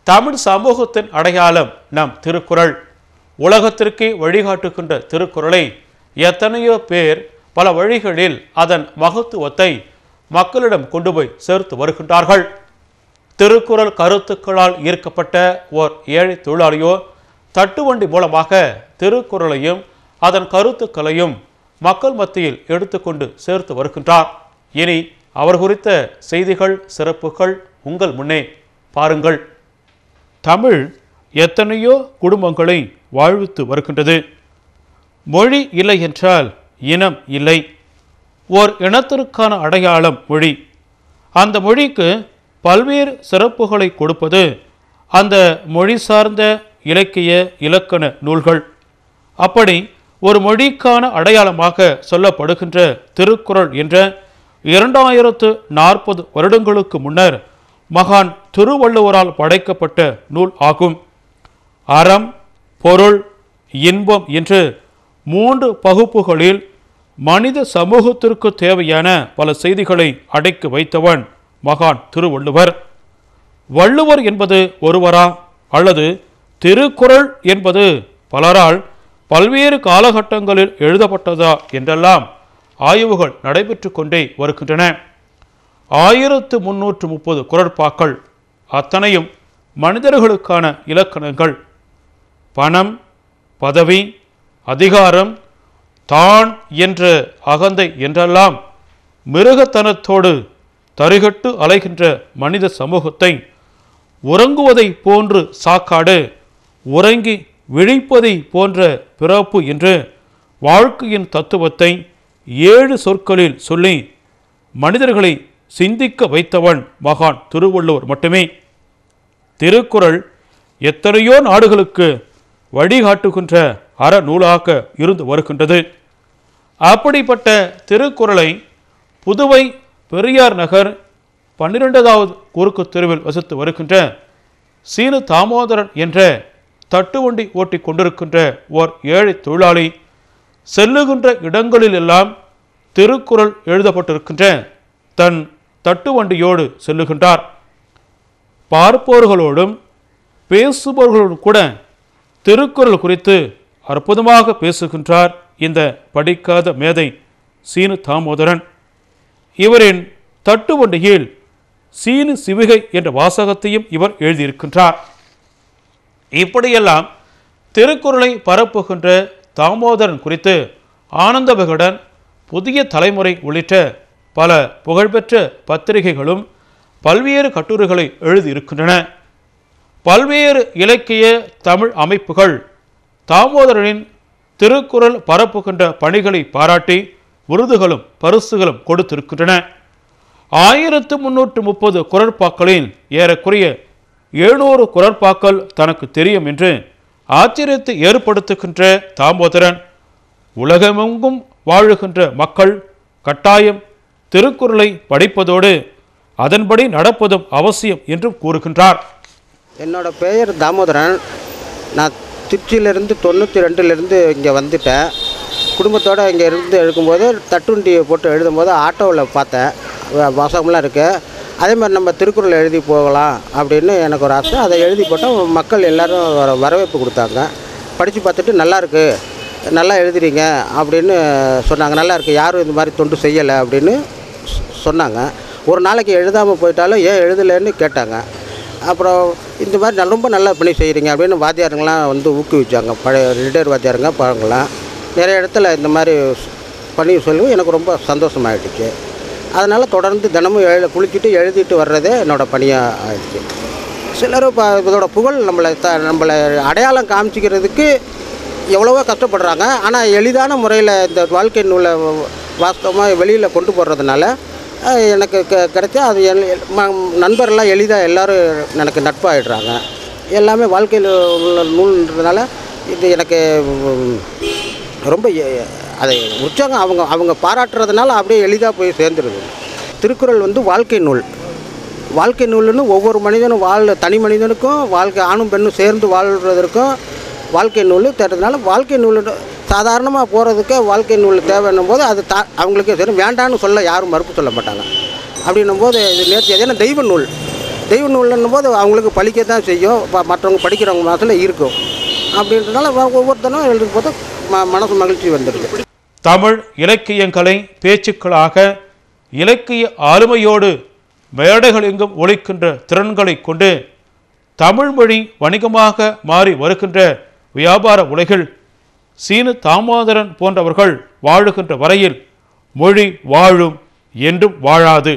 தமிழ் சமூகத்தின் அடையாளம் நம் திருக்குறள். உலகத்திற்கே வழிகாட்டுகின்ற திருக்குறளை எத்தனையோ பேர் பல வழிகளில் அதன் மகத்துவத்தை மக்களிடம் கொண்டு போய் சேர்த்து வருகின்றார்கள். திருக்குறள் கருத்துக்களால் ஈர்க்கப்பட்ட ஓர் ஏழை தொழிலாளியோ தட்டுவண்டி மூலமாக திருக்குறளையும் அதன் கருத்துக்களையும் மக்கள் மத்தியில் எடுத்துக்கொண்டு சேர்த்து வருகின்றார். இனி அவர் குறித்த செய்திகள், சிறப்புகள் உங்கள் முன்னே பாருங்கள். தமிழ் எத்தனையோ குடும்பங்களை வாழ்வித்து வருகின்றது. மொழி இல்லை என்றால் இனம் இல்லை. ஓர் இனத்திற்கான அடையாளம் மொழி. அந்த மொழிக்கு பல்வேறு சிறப்புகளை கொடுப்பது அந்த மொழி சார்ந்த இலக்கிய இலக்கண நூல்கள். அப்படி ஒரு மொழிக்கான அடையாளமாக சொல்லப்படுகின்ற திருக்குறள் என்ற 2040 வருடங்களுக்கு முன்னர் மகான் திருவள்ளுவரால் படைக்கப்பட்ட நூல் ஆகும். அறம், பொருள், இன்பம் என்று 3 பகுப்புகளில் மனித சமூகத்திற்கு தேவையான பல செய்திகளை அடக்கி வைத்தவன் மகான் திருவள்ளுவர். வள்ளுவர் என்பது ஒருவரா அல்லது திருக்குறள் என்பது பலரால் பல்வேறு காலகட்டங்களில் எழுதப்பட்டதா என்றெல்லாம் ஆய்வுகள் நடைபெற்று கொண்டே வருகின்றன. 1330 குறட்பாக்கள், அத்தனையும் மனிதர்களுக்கான இலக்கணங்கள். பணம், பதவி, அதிகாரம், தான் என்ற அகந்தை என்றெல்லாம் மிருகத்தனத்தோடு தரிகட்டு அலைகின்ற மனித சமூகத்தை உறங்குவதை போன்று சாக்காடு, உறங்கி விழிப்பதை போன்ற பிறப்பு என்று வாழ்க்கையின் தத்துவத்தை 7 சொற்களில் சொல்லி மனிதர்களை சிந்திக்க வைத்தவன் மகான் திருவள்ளுவர் மட்டுமே. திருக்குறள் எத்தனையோ நாடுகளுக்கு வழிகாட்டுகின்ற அறநூலாக இருந்து வருகின்றது. அப்படிப்பட்ட திருக்குறளை புதுவை பெரியார் நகர் 12வது குறுக்கு தெருவில் வசித்து வருகின்ற சீனு தாமோதரன் என்ற தட்டுவண்டி ஓட்டி கொண்டிருக்கின்ற ஓர் ஏழை தொழிலாளி செல்லுகின்ற இடங்களிலெல்லாம் திருக்குறள் எழுதப்பட்டிருக்கின்ற தன் தட்டுவண்டியோடு செல்லுகின்றார். பார்ப்பவர்களோடும் பேசுபவர்களோடும் கூட திருக்குறள் குறித்து அற்புதமாக பேசுகின்றார் இந்த படிக்காத மேதை சீனு தாமோதரன். இவரின் தட்டுவண்டியில் சீனு சிவிகை என்ற வாசகத்தையும் இவர் எழுதியிருக்கின்றார். இப்படியெல்லாம் திருக்குறளை பரப்புகின்ற தாமோதரன் குறித்து ஆனந்த விகடன், புதிய தலைமுறை உள்ளிட்ட பல புகழ்பெற்ற பத்திரிகைகளும் பல்வேறு கட்டுரைகளை எழுதியிருக்கின்றன. பல்வேறு இலக்கிய தமிழ் அமைப்புகள் தாமோதரனின் திருக்குறள் பரப்புகின்ற பணிகளை பாராட்டி விருதுகளும் பரிசுகளும் கொடுத்திருக்கின்றன. 1330 குறட்பாக்களில் ஏறக்குறைய 700 குறட்பாக்கள் தனக்கு தெரியும் என்று ஆச்சரியத்தை ஏற்படுத்துகின்ற தாமோதரன், உலகமெங்கும் வாழுகின்ற மக்கள் கட்டாயம் திருக்குறளை படிப்பதோடு அதன்படி நடப்பதும் அவசியம் என்றும் கூறுகின்றார். என்னோட பெயர் தாமோதரன். நான் திருச்சியிலேருந்து 92லேருந்து இங்கே வந்துட்டேன். குடும்பத்தோடு இங்கே இருந்து எழுதும்போது தட்டுண்டியை போட்டு எழுதும்போது ஆட்டோவில் பார்த்தேன், வாசகம்லாம் இருக்குது. அதே மாதிரி நம்ம திருக்குறள் எழுதி போகலாம் அப்படின்னு எனக்கு ஒரு ஆசை. அதை எழுதி போட்டால் மக்கள் எல்லோரும் வரவேற்பு கொடுத்தாங்க. படித்து பார்த்துட்டு நல்லாயிருக்கு, நல்லா எழுதுறீங்க அப்படின்னு சொன்னாங்க. நல்லாயிருக்கு, யாரும் இந்த மாதிரி தொண்டு செய்யலை அப்படின்னு சொன்னாங்க. ஒரு நாளைக்கு எழுதாமல் போயிட்டாலும் ஏன் எழுதலைன்னு கேட்டாங்க. அப்புறம் இந்த மாதிரி ரொம்ப நல்லா பணி செய்கிறீங்க அப்படின்னு வாத்தியாருங்களாம் வந்து ஊக்குவிச்சாங்க. பழைய ரிட்டையர் வாத்தியாருங்க பழங்களாம் நிறைய இடத்துல இந்த மாதிரி பண்ணி சொல்லி எனக்கு ரொம்ப சந்தோஷமாயிடுச்சு. அதனால் தொடர்ந்து தினமும் குளிச்சுட்டு எழுதிட்டு வர்றதே என்னோடய பணியாக ஆயிடுச்சு. சிலர் இப்போ இதோட புகழ் நம்மளை அடையாளம் காமிச்சிக்கிறதுக்கு எவ்வளவோ கஷ்டப்படுறாங்க. ஆனால் எளிதான முறையில் இந்த வாழ்க்கை நூலை வாஸ்தவமாக வெளியில் கொண்டு போடுறதுனால எனக்கு கிடைச்சா அது நண்பரெல்லாம் எளிதாக எல்லோரும் எனக்கு நட்பாகிடுறாங்க. எல்லாமே வாழ்க்கையில் உள்ள நூல்ன்றதுனால இது எனக்கு ரொம்ப அதை உற்சாகம் அவங்க பாராட்டுறதுனால அப்படியே எளிதாக போய் சேர்ந்துருது. திருக்குறள் வந்து வாழ்க்கை நூல். வாழ்க்கை நூல்னு ஒவ்வொரு மனிதனும் தனி மனிதனுக்கும் வாழ்க்கை ஆணும் பெண்ணும் சேர்ந்து வாழ்கிறதுக்கும் வாழ்க்கை நூல் தேடுறதுனால வாழ்க்கை நூல் சாதாரணமாக போகிறதுக்கு வாழ்க்கை நூல் தேவைன்னும் போது அது அவங்களுக்கே சரி வேண்டான்னு சொல்ல யாரும் மறுப்பு சொல்ல மாட்டாங்க. அப்படின்னும் போது இது நேர்த்தி. ஏன்னா தெய்வ நூல் தெய்வ நூல்னும் போது அவங்களுக்கு பழிக்க தான் செய்யும், மற்றவங்க படிக்கிறவங்க மனசில் இருக்கும். அப்படின்றதுனால ஒவ்வொருத்தரும் எழுதும் போது மனசு மகிழ்ச்சி வந்துடுது. தமிழ் இலக்கியங்களை பேச்சுக்களாக இலக்கிய ஆளுமையோடு மேடைகள் எங்கும் ஒலிக்கின்ற திறன்களை கொண்டு தமிழ் மொழி வணிகமாக மாறி வருகின்ற வியாபார உலகில் சீனு தாமோதரன் போன்றவர்கள் வாழுகின்ற வரையில் மொழி வாழும், என்றும் வாழாது.